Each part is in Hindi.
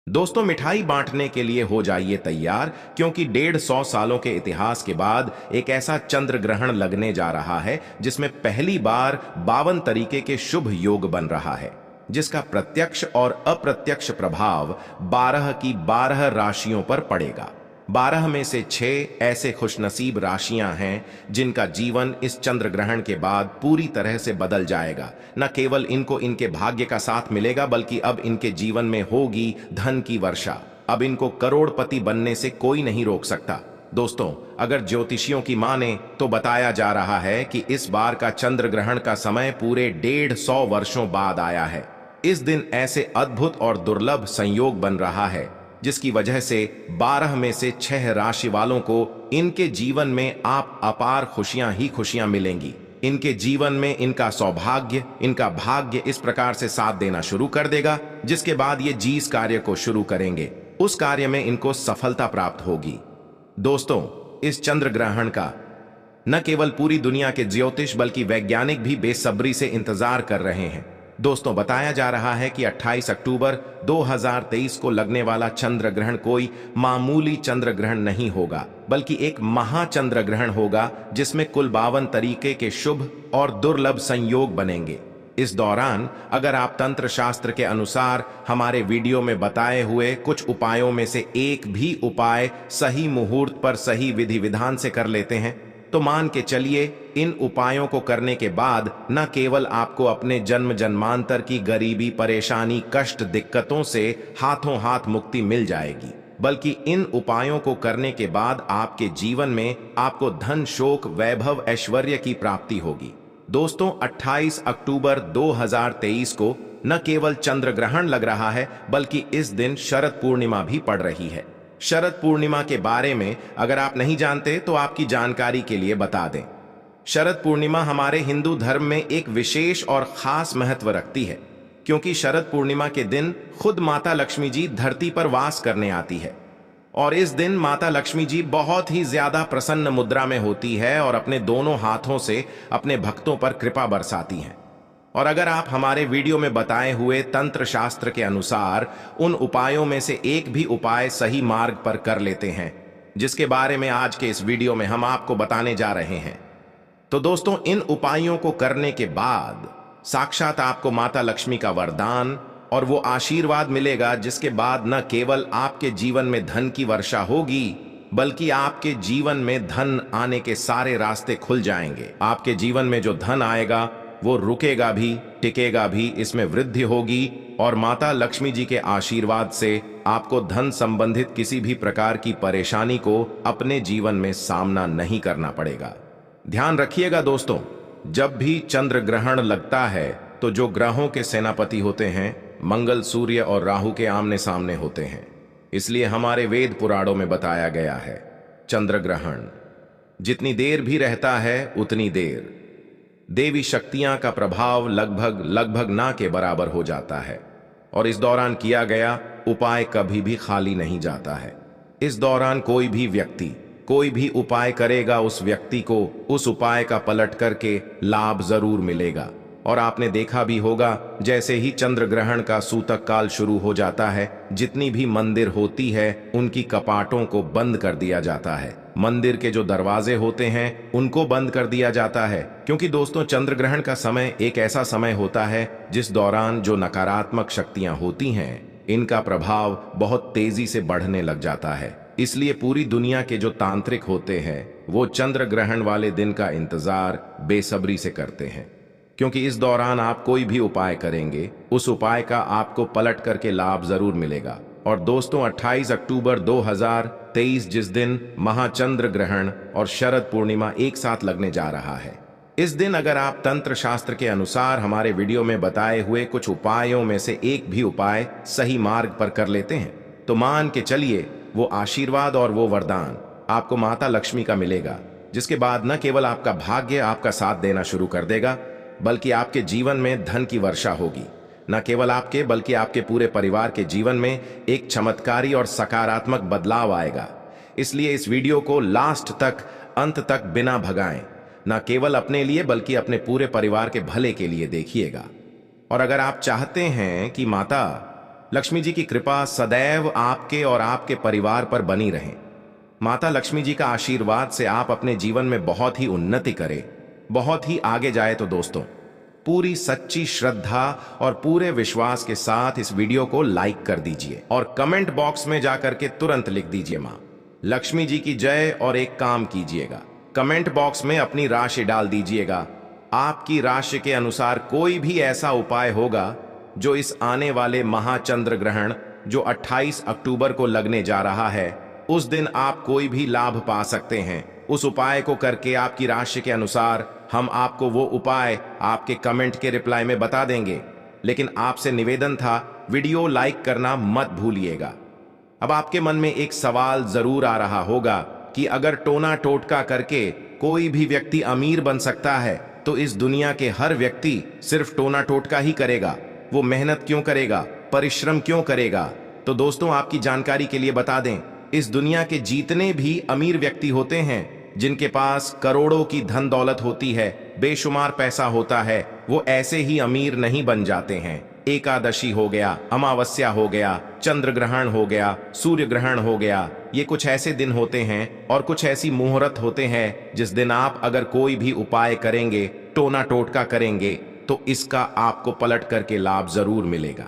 दोस्तों, मिठाई बांटने के लिए हो जाइए तैयार, क्योंकि 150 सालों के इतिहास के बाद एक ऐसा चंद्र ग्रहण लगने जा रहा है जिसमें पहली बार 52 तरीके के शुभ योग बन रहा है, जिसका प्रत्यक्ष और अप्रत्यक्ष प्रभाव 12 की 12 राशियों पर पड़ेगा। 12 में से 6 ऐसे खुशनसीब राशियां हैं जिनका जीवन इस चंद्र ग्रहण के बाद पूरी तरह से बदल जाएगा। न केवल इनको इनके भाग्य का साथ मिलेगा, बल्कि अब इनके जीवन में होगी धन की वर्षा। अब इनको करोड़पति बनने से कोई नहीं रोक सकता। दोस्तों, अगर ज्योतिषियों की माने तो बताया जा रहा है कि इस बार का चंद्र ग्रहण का समय पूरे 150 वर्षों बाद आया है। इस दिन ऐसे अद्भुत और दुर्लभ संयोग बन रहा है जिसकी वजह से 12 में से 6 राशि वालों को इनके जीवन में आप अपार खुशियां ही खुशियां मिलेंगी। इनके जीवन में इनका सौभाग्य, इनका भाग्य इस प्रकार से साथ देना शुरू कर देगा, जिसके बाद ये जिस कार्य को शुरू करेंगे उस कार्य में इनको सफलता प्राप्त होगी। दोस्तों, इस चंद्र ग्रहण का न केवल पूरी दुनिया के ज्योतिष बल्कि वैज्ञानिक भी बेसब्री से इंतजार कर रहे हैं। दोस्तों, बताया जा रहा है कि 28 अक्टूबर 2023 को लगने वाला चंद्र ग्रहण कोई मामूली चंद्र ग्रहण नहीं होगा, बल्कि एक महाचंद्र ग्रहण होगा जिसमें कुल 52 तरीके के शुभ और दुर्लभ संयोग बनेंगे। इस दौरान अगर आप तंत्र शास्त्र के अनुसार हमारे वीडियो में बताए हुए कुछ उपायों में से एक भी उपाय सही मुहूर्त पर सही विधि विधान से कर लेते हैं तो मान के चलिए इन उपायों को करने के बाद न केवल आपको अपने जन्म जन्मांतर की गरीबी, परेशानी, कष्ट, दिक्कतों से हाथों हाथ मुक्ति मिल जाएगी, बल्कि इन उपायों को करने के बाद आपके जीवन में आपको धन, शोक, वैभव, ऐश्वर्य की प्राप्ति होगी। दोस्तों, 28 अक्टूबर 2023 को न केवल चंद्र ग्रहण लग रहा है, बल्कि इस दिन शरद पूर्णिमा भी पड़ रही है। शरद पूर्णिमा के बारे में अगर आप नहीं जानते तो आपकी जानकारी के लिए बता दें। शरद पूर्णिमा हमारे हिंदू धर्म में एक विशेष और खास महत्व रखती है, क्योंकि शरद पूर्णिमा के दिन खुद माता लक्ष्मी जी धरती पर वास करने आती है और इस दिन माता लक्ष्मी जी बहुत ही ज्यादा प्रसन्न मुद्रा में होती है और अपने दोनों हाथों से अपने भक्तों पर कृपा बरसाती हैं। और अगर आप हमारे वीडियो में बताए हुए तंत्र शास्त्र के अनुसार उन उपायों में से एक भी उपाय सही मार्ग पर कर लेते हैं, जिसके बारे में आज के इस वीडियो में हम आपको बताने जा रहे हैं, तो दोस्तों, इन उपायों को करने के बाद साक्षात आपको माता लक्ष्मी का वरदान और वो आशीर्वाद मिलेगा, जिसके बाद न केवल आपके जीवन में धन की वर्षा होगी, बल्कि आपके जीवन में धन आने के सारे रास्ते खुल जाएंगे। आपके जीवन में जो धन आएगा वो रुकेगा भी, टिकेगा भी, इसमें वृद्धि होगी और माता लक्ष्मी जी के आशीर्वाद से आपको धन संबंधित किसी भी प्रकार की परेशानी को अपने जीवन में सामना नहीं करना पड़ेगा। ध्यान रखिएगा दोस्तों, जब भी चंद्र ग्रहण लगता है तो जो ग्रहों के सेनापति होते हैं मंगल, सूर्य और राहु के आमने सामने होते हैं। इसलिए हमारे वेद पुराणों में बताया गया है, चंद्र ग्रहण जितनी देर भी रहता है उतनी देर देवी शक्तियां का प्रभाव लगभग ना के बराबर हो जाता है और इस दौरान किया गया उपाय कभी भी खाली नहीं जाता है। इस दौरान कोई भी व्यक्ति कोई भी उपाय करेगा, उस व्यक्ति को उस उपाय का पलट करके लाभ जरूर मिलेगा। और आपने देखा भी होगा, जैसे ही चंद्र ग्रहण का सूतक काल शुरू हो जाता है, जितनी भी मंदिर होती है उनकी कपाटों को बंद कर दिया जाता है। मंदिर के जो दरवाजे होते हैं उनको बंद कर दिया जाता है, क्योंकि दोस्तों, चंद्र ग्रहण का समय एक ऐसा समय होता है जिस दौरान जो नकारात्मक शक्तियां होती हैं इनका प्रभाव बहुत तेजी से बढ़ने लग जाता है। इसलिए पूरी दुनिया के जो तांत्रिक होते हैं वो चंद्र ग्रहण वाले दिन का इंतजार बेसब्री से करते हैं, क्योंकि इस दौरान आप कोई भी उपाय करेंगे उस उपाय का आपको पलट करके लाभ जरूर मिलेगा। और दोस्तों, 28 अक्टूबर 2023 जिस दिन महाचंद्र ग्रहण और शरद पूर्णिमा एक साथ लगने जा रहा है, इस दिन अगर आप तंत्र शास्त्र के अनुसार हमारे वीडियो में बताए हुए कुछ उपायों में से एक भी उपाय सही मार्ग पर कर लेते हैं तो मान के चलिए वो आशीर्वाद और वो वरदान आपको माता लक्ष्मी का मिलेगा, जिसके बाद न केवल आपका भाग्य आपका साथ देना शुरू कर देगा, बल्कि आपके जीवन में धन की वर्षा होगी। न केवल आपके बल्कि आपके पूरे परिवार के जीवन में एक चमत्कारी और सकारात्मक बदलाव आएगा। इसलिए इस वीडियो को लास्ट तक, अंत तक बिना भगाएं, न केवल अपने लिए बल्कि अपने पूरे परिवार के भले के लिए देखिएगा। और अगर आप चाहते हैं कि माता लक्ष्मी जी की कृपा सदैव आपके और आपके परिवार पर बनी रहे। माता लक्ष्मी जी का आशीर्वाद से आप अपने जीवन में बहुत ही उन्नति करें, बहुत ही आगे जाए। तो दोस्तों, पूरी सच्ची श्रद्धा और पूरे विश्वास के साथ इस वीडियो को लाइक कर दीजिए और कमेंट बॉक्स में जाकर के तुरंत लिख दीजिए मां लक्ष्मी जी की जय। और एक काम कीजिएगा, कमेंट बॉक्स में अपनी राशि डाल दीजिएगा। आपकी राशि के अनुसार कोई भी ऐसा उपाय होगा जो इस आने वाले महाचंद्र ग्रहण जो 28 अक्टूबर को लगने जा रहा है, उस दिन आप कोई भी लाभ पा सकते हैं। उस उपाय को करके आपकी राशि के अनुसार हम आपको वो उपाय आपके कमेंट के रिप्लाई में बता देंगे। लेकिन आपसे निवेदन था, वीडियो लाइक करना मत भूलिएगा। अब आपके मन में एक सवाल जरूर आ रहा होगा कि अगर टोना टोटका करके कोई भी व्यक्ति अमीर बन सकता है, तो इस दुनिया के हर व्यक्ति सिर्फ टोना टोटका ही करेगा? वो मेहनत क्यों करेगा, परिश्रम क्यों करेगा? तो दोस्तों, आपकी जानकारी के लिए बता दें, इस दुनिया के जितने भी अमीर व्यक्ति होते हैं, जिनके पास करोड़ों की धन दौलत होती है, बेशुमार पैसा होता है, वो ऐसे ही अमीर नहीं बन जाते हैं। एकादशी हो गया, अमावस्या हो गया, चंद्र ग्रहण हो गया, सूर्य ग्रहण हो गया, ये कुछ ऐसे दिन होते हैं और कुछ ऐसी मुहूर्त होते हैं जिस दिन आप अगर कोई भी उपाय करेंगे, टोना टोटका करेंगे, तो इसका आपको पलट करके लाभ जरूर मिलेगा।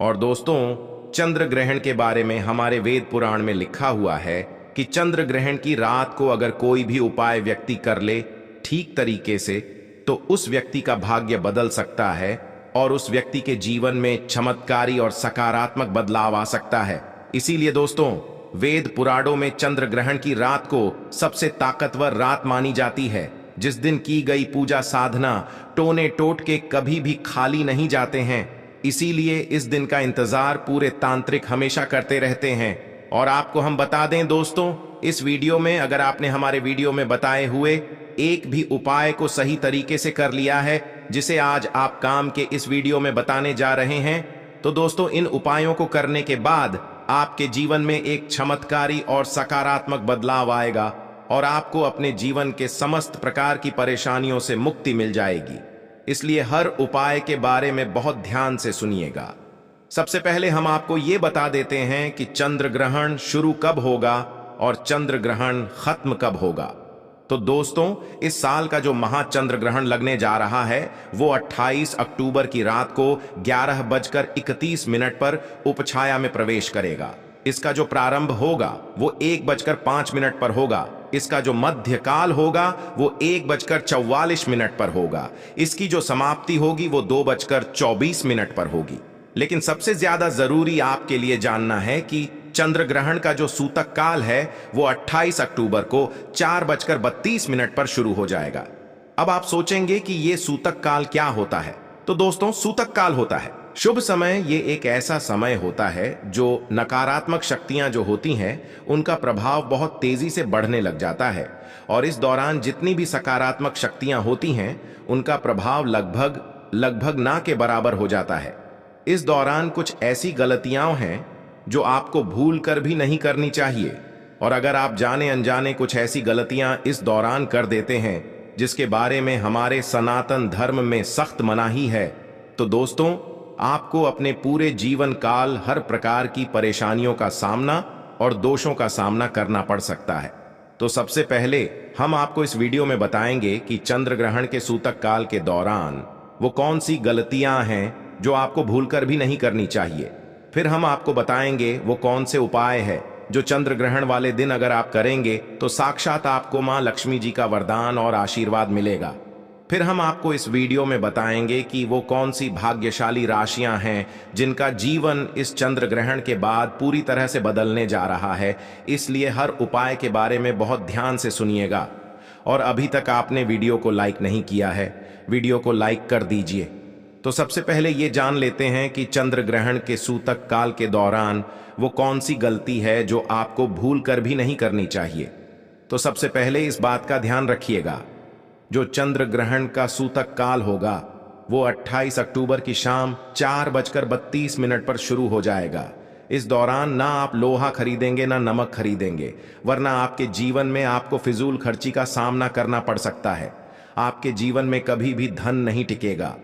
और दोस्तों, चंद्र ग्रहण के बारे में हमारे वेद पुराण में लिखा हुआ है कि चंद्र ग्रहण की रात को अगर कोई भी उपाय व्यक्ति कर ले ठीक तरीके से, तो उस व्यक्ति का भाग्य बदल सकता है और उस व्यक्ति के जीवन में चमत्कारी और सकारात्मक बदलाव आ सकता है। इसीलिए दोस्तों, वेद पुराणों में चंद्र ग्रहण की रात को सबसे ताकतवर रात मानी जाती है, जिस दिन की गई पूजा साधना, टोने टोटके कभी भी खाली नहीं जाते हैं। इसीलिए इस दिन का इंतजार पूरे तांत्रिक हमेशा करते रहते हैं। और आपको हम बता दें दोस्तों, इस वीडियो में अगर आपने हमारे वीडियो में बताए हुए एक भी उपाय को सही तरीके से कर लिया है, जिसे आज आप काम के इस वीडियो में बताने जा रहे हैं, तो दोस्तों, इन उपायों को करने के बाद आपके जीवन में एक चमत्कारी और सकारात्मक बदलाव आएगा और आपको अपने जीवन के समस्त प्रकार की परेशानियों से मुक्ति मिल जाएगी। इसलिए हर उपाय के बारे में बहुत ध्यान से सुनिएगा। सबसे पहले हम आपको ये बता देते हैं कि चंद्र ग्रहण शुरू कब होगा और चंद्र ग्रहण खत्म कब होगा। तो दोस्तों, इस साल का जो महाचंद्र ग्रहण लगने जा रहा है, वो 28 अक्टूबर की रात को 11:31 पर उपछाया में प्रवेश करेगा। इसका जो प्रारंभ होगा वो 1:05 पर होगा। इसका जो मध्यकाल होगा वो 1:44 पर होगा। इसकी जो समाप्ति होगी वो 2:24 पर होगी। लेकिन सबसे ज्यादा जरूरी आपके लिए जानना है कि चंद्र ग्रहण का जो सूतक काल है वो 28 अक्टूबर को 4:32 पर शुरू हो जाएगा। अब आप सोचेंगे कि ये सूतक काल क्या होता है? तो दोस्तों, सूतक काल होता है शुभ समय। ये एक ऐसा समय होता है जो नकारात्मक शक्तियां जो होती हैं, उनका प्रभाव बहुत तेजी से बढ़ने लग जाता है और इस दौरान जितनी भी सकारात्मक शक्तियां होती हैं, उनका प्रभाव लगभग ना के बराबर हो जाता है। इस दौरान कुछ ऐसी गलतियां हैं जो आपको भूल कर भी नहीं करनी चाहिए, और अगर आप जाने अनजाने कुछ ऐसी गलतियां इस दौरान कर देते हैं जिसके बारे में हमारे सनातन धर्म में सख्त मनाही है, तो दोस्तों, आपको अपने पूरे जीवन काल हर प्रकार की परेशानियों का सामना और दोषों का सामना करना पड़ सकता है। तो सबसे पहले हम आपको इस वीडियो में बताएंगे कि चंद्र ग्रहण के सूतक काल के दौरान वो कौन सी गलतियां हैं जो आपको भूलकर भी नहीं करनी चाहिए। फिर हम आपको बताएंगे वो कौन से उपाय है जो चंद्र ग्रहण वाले दिन अगर आप करेंगे तो साक्षात आपको मां लक्ष्मी जी का वरदान और आशीर्वाद मिलेगा। फिर हम आपको इस वीडियो में बताएंगे कि वो कौन सी भाग्यशाली राशियां हैं जिनका जीवन इस चंद्र ग्रहण के बाद पूरी तरह से बदलने जा रहा है। इसलिए हर उपाय के बारे में बहुत ध्यान से सुनिएगा। और अभी तक आपने वीडियो को लाइक नहीं किया है, वीडियो को लाइक कर दीजिए। तो सबसे पहले ये जान लेते हैं कि चंद्र ग्रहण के सूतक काल के दौरान वो कौन सी गलती है जो आपको भूल कर भी नहीं करनी चाहिए। तो सबसे पहले इस बात का ध्यान रखिएगा, जो चंद्र ग्रहण का सूतक काल होगा वो 28 अक्टूबर की शाम 4:32 पर शुरू हो जाएगा। इस दौरान ना आप लोहा खरीदेंगे ना नमक खरीदेंगे, वरना आपके जीवन में आपको फिजूल खर्ची का सामना करना पड़ सकता है। आपके जीवन में कभी भी धन नहीं टिकेगा।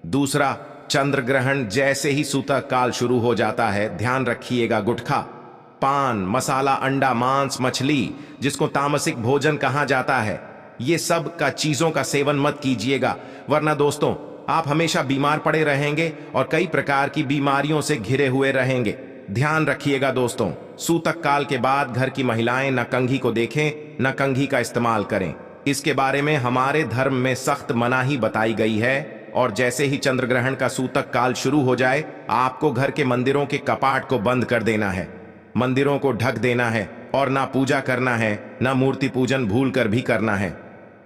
दूसरा, चंद्र ग्रहण जैसे ही सूतक काल शुरू हो जाता है, ध्यान रखिएगा, गुटखा, पान, मसाला, अंडा, मांस, मछली, जिसको तामसिक भोजन कहा जाता है, ये सब का चीजों का सेवन मत कीजिएगा, वरना दोस्तों आप हमेशा बीमार पड़े रहेंगे और कई प्रकार की बीमारियों से घिरे हुए रहेंगे। ध्यान रखिएगा दोस्तों, सूतक काल के बाद घर की महिलाएं न कंघी को देखें, न कंघी का इस्तेमाल करें। इसके बारे में हमारे धर्म में सख्त मनाही बताई गई है। और जैसे ही चंद्र ग्रहण का सूतक काल शुरू हो जाए, आपको घर के मंदिरों के कपाट को बंद कर देना है, मंदिरों को ढक देना है और ना पूजा करना है, ना मूर्ति पूजन भूल कर भी करना है।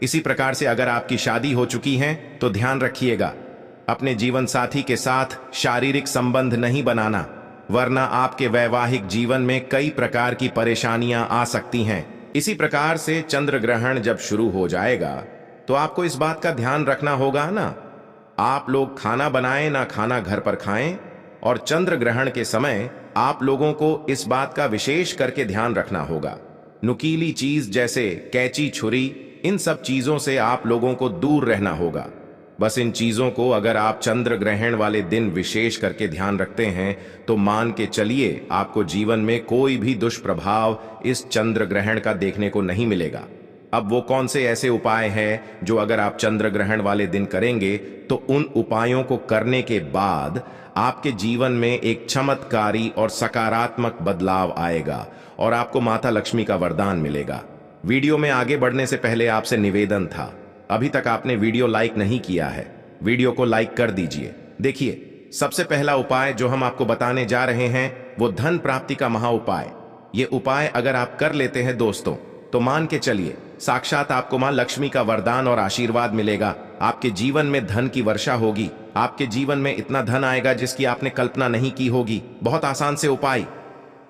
इसी प्रकार से अगर आपकी शादी हो चुकी है तो ध्यान रखिएगा, अपने जीवन साथी के साथ शारीरिक संबंध नहीं बनाना, वरना आपके वैवाहिक जीवन में कई प्रकार की परेशानियां आ सकती हैं। इसी प्रकार से चंद्र ग्रहण जब शुरू हो जाएगा तो आपको इस बात का ध्यान रखना होगा ना, आप लोग खाना बनाएं ना खाना घर पर खाएं। और चंद्र ग्रहण के समय आप लोगों को इस बात का विशेष करके ध्यान रखना होगा, नुकीली चीज जैसे कैंची, छुरी, इन सब चीजों से आप लोगों को दूर रहना होगा। बस इन चीजों को अगर आप चंद्र ग्रहण वाले दिन विशेष करके ध्यान रखते हैं तो मान के चलिए आपको जीवन में कोई भी दुष्प्रभाव इस चंद्र ग्रहण का देखने को नहीं मिलेगा। अब वो कौन से ऐसे उपाय हैं जो अगर आप चंद्र ग्रहण वाले दिन करेंगे तो उन उपायों को करने के बाद आपके जीवन में एक चमत्कारी और सकारात्मक बदलाव आएगा और आपको माता लक्ष्मी का वरदान मिलेगा। वीडियो में आगे बढ़ने से पहले आपसे निवेदन था, अभी तक आपने वीडियो लाइक नहीं किया है, वीडियो को लाइक कर दीजिए। देखिए, सबसे पहला उपाय जो हम आपको बताने जा रहे हैं वो धन प्राप्ति का महा उपाय। ये उपाय अगर आप कर लेते हैं दोस्तों तो मान के चलिए साक्षात आपको मां लक्ष्मी का वरदान और आशीर्वाद मिलेगा, आपके जीवन में धन की वर्षा होगी, आपके जीवन में इतना धन आएगा जिसकी आपने कल्पना नहीं की होगी। बहुत आसान से उपाय,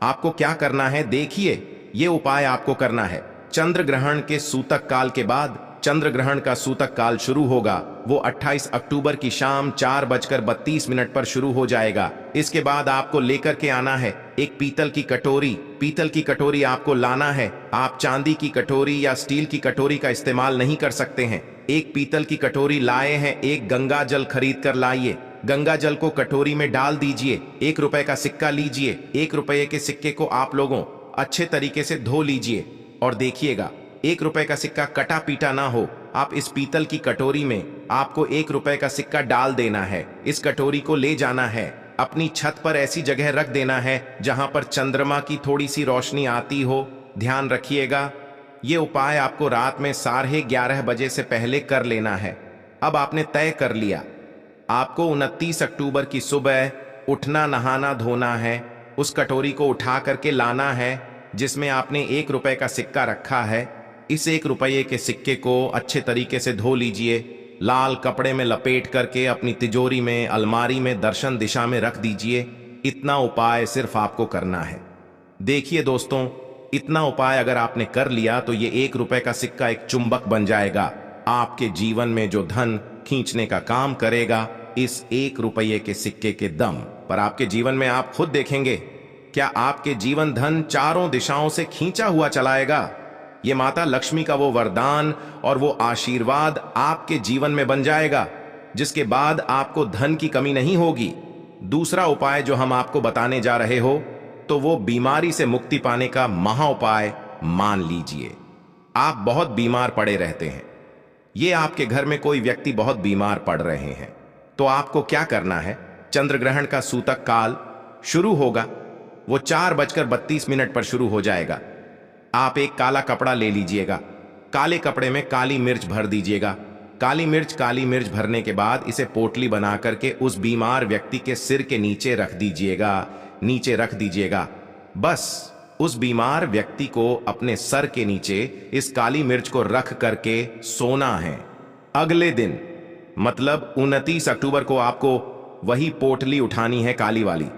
आपको क्या करना है देखिए, ये उपाय आपको करना है चंद्र ग्रहण के सूतक काल के बाद। चंद्र ग्रहण का सूतक काल शुरू होगा, वो 28 अक्टूबर की शाम 4:32 पर शुरू हो जाएगा। इसके बाद आपको लेकर के आना है एक पीतल की कटोरी। पीतल की कटोरी आपको लाना है, आप चांदी की कटोरी या स्टील की कटोरी का इस्तेमाल नहीं कर सकते हैं। एक पीतल की कटोरी लाए हैं, एक गंगा जल खरीद कर लाइए, गंगा जल को कटोरी में डाल दीजिए, 1 रुपए का सिक्का लीजिए, 1 रुपए के सिक्के को आप लोगों अच्छे तरीके से धो लीजिए और देखिएगा 1 रुपए का सिक्का कटा पीटा ना हो। आप इस पीतल की कटोरी में आपको 1 रुपए का सिक्का डाल देना है। इस कटोरी को ले जाना है, अपनी छत पर ऐसी जगह रख देना है जहां पर चंद्रमा की थोड़ी सी रोशनी आती हो। ध्यान रखिएगा, ये उपाय आपको रात में 11:30 बजे से पहले कर लेना है। अब आपने तय कर लिया, आपको 29 अक्टूबर की सुबह उठना, नहाना, धोना है, उस कटोरी को उठा करके लाना है जिसमें आपने 1 रुपए का सिक्का रखा है। इस 1 रुपये के सिक्के को अच्छे तरीके से धो लीजिए, लाल कपड़े में लपेट करके अपनी तिजोरी में, अलमारी में दर्शन दिशा में रख दीजिए। इतना उपाय सिर्फ आपको करना है। देखिए दोस्तों, इतना उपाय अगर आपने कर लिया तो ये 1 रुपए का सिक्का एक चुंबक बन जाएगा, आपके जीवन में जो धन खींचने का काम करेगा इस 1 रुपये के सिक्के के दम पर। आपके जीवन में आप खुद देखेंगे क्या आपके जीवन धन चारों दिशाओं से खींचा हुआ चलाएगा। ये माता लक्ष्मी का वो वरदान और वो आशीर्वाद आपके जीवन में बन जाएगा, जिसके बाद आपको धन की कमी नहीं होगी। दूसरा उपाय जो हम आपको बताने जा रहे हो तो वो बीमारी से मुक्ति पाने का महा उपाय मान लीजिए। आप बहुत बीमार पड़े रहते हैं, ये आपके घर में कोई व्यक्ति बहुत बीमार पड़ रहे हैं, तो आपको क्या करना है, चंद्र ग्रहण का सूतक काल शुरू होगा, वो 4:32 पर शुरू हो जाएगा। आप एक काला कपड़ा ले लीजिएगा, काले कपड़े में काली मिर्च भर दीजिएगा। काली मिर्च भरने के बाद इसे पोटली बना करके उस बीमार व्यक्ति के सिर के नीचे रख दीजिएगा। बस उस बीमार व्यक्ति को अपने सर के नीचे इस काली मिर्च को रख करके सोना है। अगले दिन मतलब 29 अक्टूबर को आपको वही पोटली उठानी है, काली वाली,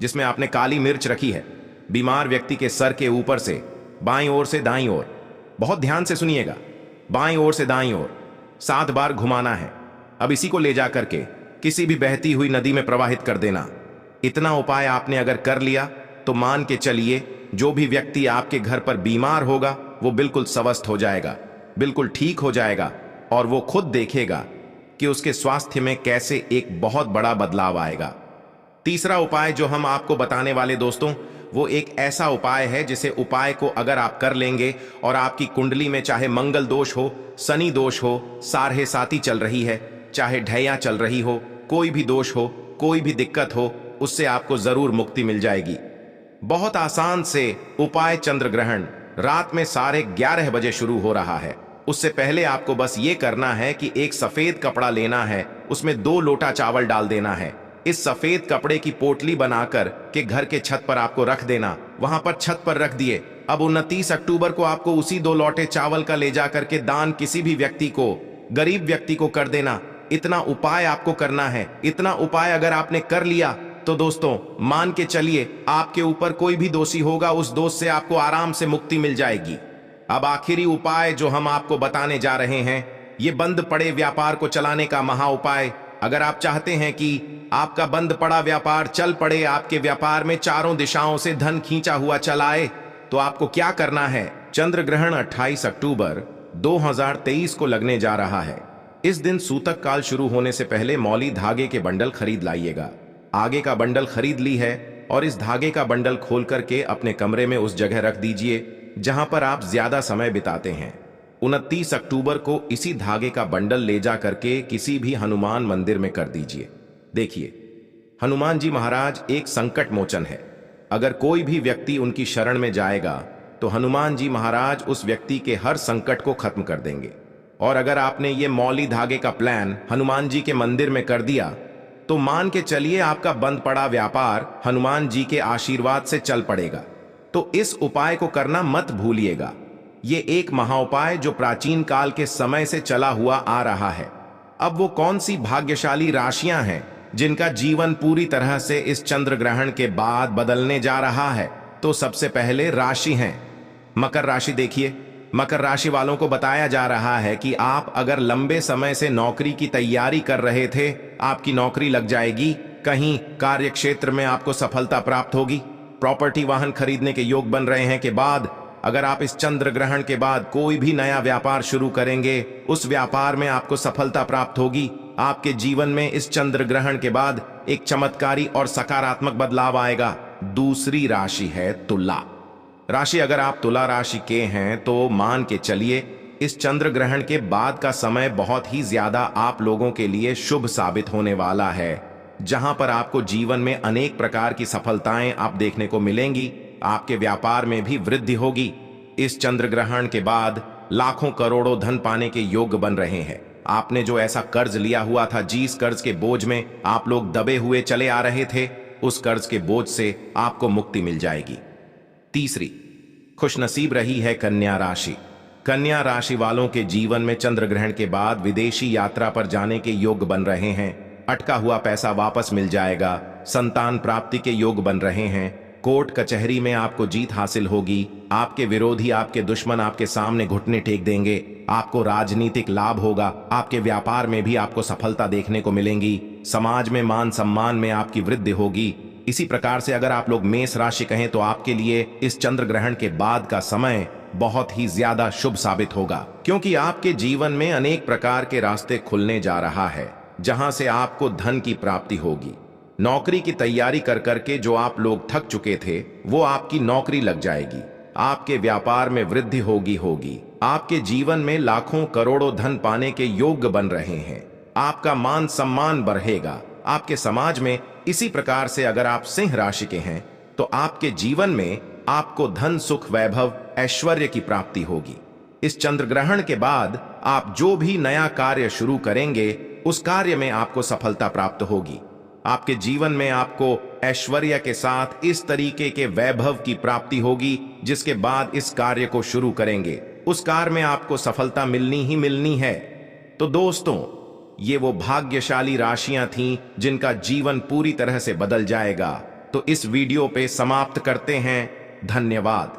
जिसमें आपने काली मिर्च रखी है, बीमार व्यक्ति के सर के ऊपर से बाईं ओर से दाईं ओर, बहुत ध्यान से सुनिएगा, बाईं ओर से दाईं ओर 7 बार घुमाना है। अब इसी को ले जा करके किसी भी बहती हुई नदी में प्रवाहित कर देना। इतना उपाय आपने अगर कर लिया तो मान के चलिए जो भी व्यक्ति आपके घर पर बीमार होगा वो बिल्कुल स्वस्थ हो जाएगा, बिल्कुल ठीक हो जाएगा और वो खुद देखेगा कि उसके स्वास्थ्य में कैसे एक बहुत बड़ा बदलाव आएगा। तीसरा उपाय जो हम आपको बताने वाले दोस्तों, वो एक ऐसा उपाय है जिसे उपाय को अगर आप कर लेंगे और आपकी कुंडली में चाहे मंगल दोष हो, शनि दोष हो, सारहे साती चल रही है, चाहे ढैया चल रही हो, कोई भी दोष हो, कोई भी दिक्कत हो, उससे आपको जरूर मुक्ति मिल जाएगी। बहुत आसान से उपाय चंद्र ग्रहण रात में 11:30 बजे शुरू हो रहा है। उससे पहले आपको बस ये करना है कि एक सफेद कपड़ा लेना है, उसमें 2 लोटा चावल डाल देना है। इस सफेद कपड़े की पोटली बनाकर के घर के छत पर आपको रख देना, वहां पर छत पर रख दिए। अब 29 अक्टूबर को आपको उसी 2 लोटे चावल का ले जाकर के दान किसी भी व्यक्ति को, गरीब व्यक्ति को कर देना। इतना उपाय आपको करना है। इतना उपाय अगर आपने कर लिया तो दोस्तों मान के चलिए आपके ऊपर कोई भी दोषी होगा, उस दोष से आपको आराम से मुक्ति मिल जाएगी। अब आखिरी उपाय जो हम आपको बताने जा रहे हैं, ये बंद पड़े व्यापार को चलाने का महा उपाय। अगर आप चाहते हैं कि आपका बंद पड़ा व्यापार चल पड़े, आपके व्यापार में चारों दिशाओं से धन खींचा हुआ चलाए, तो आपको क्या करना है? चंद्र ग्रहण 28 अक्टूबर 2023 को लगने जा रहा है। इस दिन सूतक काल शुरू होने से पहले मौली धागे के बंडल खरीद लाइएगा। आगे का बंडल खरीद ली है और इस धागे का बंडल खोल करके अपने कमरे में उस जगह रख दीजिए जहां पर आप ज्यादा समय बिताते हैं। 29 अक्टूबर को इसी धागे का बंडल ले जा करके किसी भी हनुमान मंदिर में कर दीजिए। देखिए, हनुमान जी महाराज एक संकट मोचन है। अगर कोई भी व्यक्ति उनकी शरण में जाएगा तो हनुमान जी महाराज उस व्यक्ति के हर संकट को खत्म कर देंगे। और अगर आपने ये मौली धागे का प्लान हनुमान जी के मंदिर में कर दिया तो मान के चलिए आपका बंद पड़ा व्यापार हनुमान जी के आशीर्वाद से चल पड़ेगा। तो इस उपाय को करना मत भूलिएगा। ये एक महाउपाय जो प्राचीन काल के समय से चला हुआ आ रहा है। अब वो कौन सी भाग्यशाली राशियां हैं जिनका जीवन पूरी तरह से इस चंद्र ग्रहण के बाद बदलने जा रहा है? तो सबसे पहले राशि हैं मकर राशि। देखिए, मकर राशि वालों को बताया जा रहा है कि आप अगर लंबे समय से नौकरी की तैयारी कर रहे थे, आपकी नौकरी लग जाएगी। कहीं कार्य क्षेत्र में आपको सफलता प्राप्त होगी। प्रॉपर्टी वाहन खरीदने के योग बन रहे हैं के बाद अगर आप इस चंद्र ग्रहण के बाद कोई भी नया व्यापार शुरू करेंगे, उस व्यापार में आपको सफलता प्राप्त होगी। आपके जीवन में इस चंद्र ग्रहण के बाद एक चमत्कारी और सकारात्मक बदलाव आएगा। दूसरी राशि है तुला राशि। अगर आप तुला राशि के हैं तो मान के चलिए इस चंद्र ग्रहण के बाद का समय बहुत ही ज्यादा आप लोगों के लिए शुभ साबित होने वाला है, जहां पर आपको जीवन में अनेक प्रकार की सफलताएं आप देखने को मिलेंगी। आपके व्यापार में भी वृद्धि होगी। इस चंद्र ग्रहण के बाद लाखों करोड़ों धन पाने के योग बन रहे हैं। आपने जो ऐसा कर्ज लिया हुआ था, जिस कर्ज के बोझ में आप लोग दबे हुए चले आ रहे थे, उस कर्ज के बोझ से आपको मुक्ति मिल जाएगी। तीसरी खुशनसीब रही है कन्या राशि। कन्या राशि वालों के जीवन में चंद्र ग्रहण के बाद विदेशी यात्रा पर जाने के योग बन रहे हैं। अटका हुआ पैसा वापस मिल जाएगा। संतान प्राप्ति के योग बन रहे हैं। कोर्ट कचहरी में आपको जीत हासिल होगी। आपके विरोधी, आपके दुश्मन आपके सामने घुटने टेक देंगे। आपको राजनीतिक लाभ होगा। आपके व्यापार में भी आपको सफलता देखने को मिलेंगी। समाज में मान सम्मान में आपकी वृद्धि होगी। इसी प्रकार से अगर आप लोग मेष राशि कहें तो आपके लिए इस चंद्र ग्रहण के बाद का समय बहुत ही ज्यादा शुभ साबित होगा, क्योंकि आपके जीवन में अनेक प्रकार के रास्ते खुलने जा रहा है, जहां से आपको धन की प्राप्ति होगी। नौकरी की तैयारी कर करके जो आप लोग थक चुके थे, वो आपकी नौकरी लग जाएगी। आपके व्यापार में वृद्धि होगी। आपके जीवन में लाखों करोड़ों धन पाने के योग बन रहे हैं। आपका मान सम्मान बढ़ेगा आपके समाज में। इसी प्रकार से अगर आप सिंह राशि के हैं तो आपके जीवन में आपको धन, सुख, वैभव, ऐश्वर्य की प्राप्ति होगी। इस चंद्र ग्रहण के बाद आप जो भी नया कार्य शुरू करेंगे, उस कार्य में आपको सफलता प्राप्त होगी। आपके जीवन में आपको ऐश्वर्य के साथ इस तरीके के वैभव की प्राप्ति होगी, जिसके बाद इस कार्य को शुरू करेंगे, उस कार्य में आपको सफलता मिलनी ही मिलनी है। तो दोस्तों, ये वो भाग्यशाली राशियां थीं जिनका जीवन पूरी तरह से बदल जाएगा। तो इस वीडियो पे समाप्त करते हैं। धन्यवाद।